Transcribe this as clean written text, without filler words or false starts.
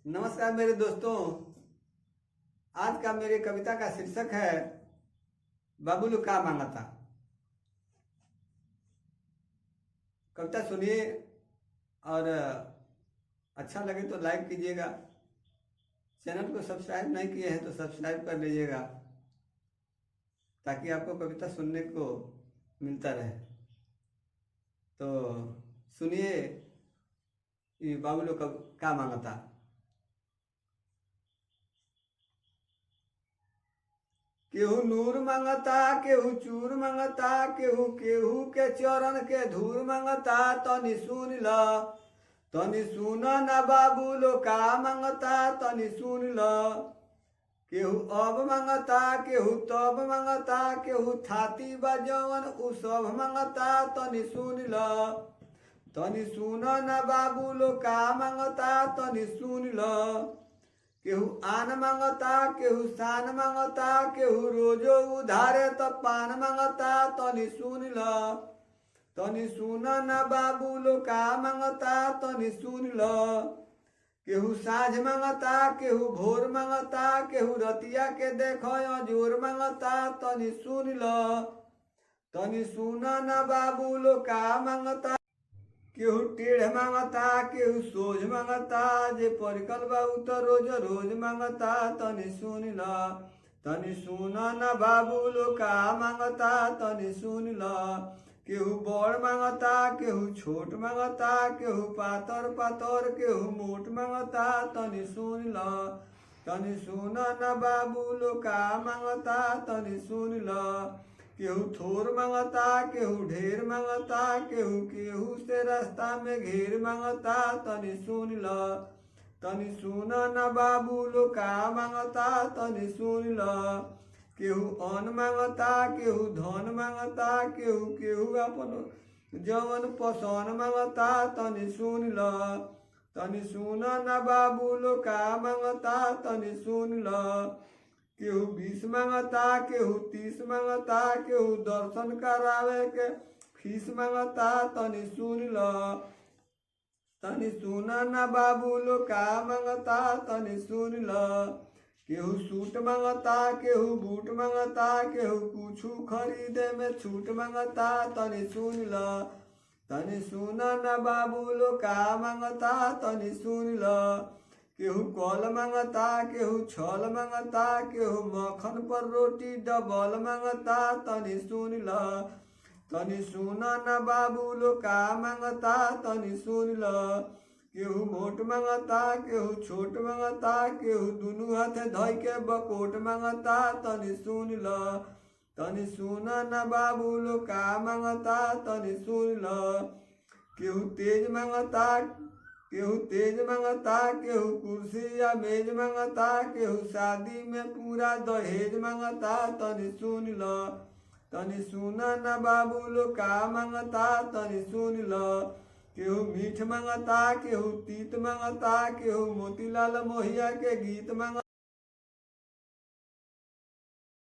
नमस्कार मेरे दोस्तों। आज का मेरे कविता का शीर्षक है बाबुलू का मांगा था। कविता सुनिए और अच्छा लगे तो लाइक कीजिएगा। चैनल को सब्सक्राइब नहीं किए हैं तो सब्सक्राइब कर लीजिएगा ताकि आपको कविता सुनने को मिलता रहे। तो सुनिए ये बाबुलू का मांगा था। केहू नूर मंगता, केहू चूर मंगता, केहू केहू के चरण के धूर मंगता। तनी सुन ल, तनी सुन न बाबुलो का मंगता, तनी सुन ल। केहू अब मंगता, केहू तब मंगता, केहू थाती बजवन उ सब मंगता। तनी सुन ल, तनी सुन न बाबुलो का मंगता, तनी सुन ल। केहू आन मंगता, केहू शान मंगता, केहू रोजो उधारे तो पान मंगता। तनी सुन ल, तनी सुन न बाबुलो का मंगता, तनी सुन ल। केहू साँझ मंगता, केहू भोर मंगता, केहू रतिया के देखो जोर मंगता। तनी सुन ल, तनी सुन न बाबुलो का मंगता। केहू टेढ़ मांगता, केहू सोझ मांगता, जे परिकल बाबू तो रोज रोज मांगता। तनी सुन ल, तनी सुन न बाबुलो का मांगता, तनी सुन ल। केहू बड़ मांगता, केहू छोट मांगता, केहू पातर पातर, केहू मोट मांगता। तनी सुन ल, तनी सुन न बाबुलो का मांगता, तनी सुन ल। केहू थोर मंगता, केहू ढेर मंगता, केहू केहू से रास्ता में घेर मंगता। तनी सुन ल, तनी सुन न बाबुलो का मंगता, तनी सुन ल। केहू अन्न मंगता, केहू धन मंगता, केहू केहू अपन जवन पसंद मंगता। तनी सुन ल, तनी सुन न बाबुलो का मंगता, तनी सुन ल। केहू 20 मंगता, केहू 30 मंगता, केहू दर्शन करावे के फीस मंगता। तनी सुन ल, तनी सुन न बाबुलो का मंगता, तनी सुन ल। केहू सूट मंगता, केहू बूट मंगता, केहू कुछ खरीदे में छूट मंगता। तनी सुन ल, तनी सुन न बाबुलो का मंगता, तनी सुन ल। केहू कल मंगता, केहू छल मंगता, केहू मक्खन पर रोटी डबल मंगता। तनी सुन ल, तनी सुन न बाबुलो का मंगता, तनी सुन ल। केहू मोट मंगता, केहू छोट मंगता, केहू दुनू हाथे धोई के बकोट मंगता। तनी सुन ल, तनी सुन न बाबुलो का मंगता, तनी सुन ल। केहू तेज मंगता, केहू तेज मंगता, केहू कुर्सी या मेज मंगता, केहू शादी में पूरा दहेज मंगता। तनी सुन ल, तनी सुन न बाबुलो का मंगता, तनी सुन ल। केहू मीठ मंगता, केहू तीत मंगता, केहू मोतीलाल मोहिया के गीत मंगता।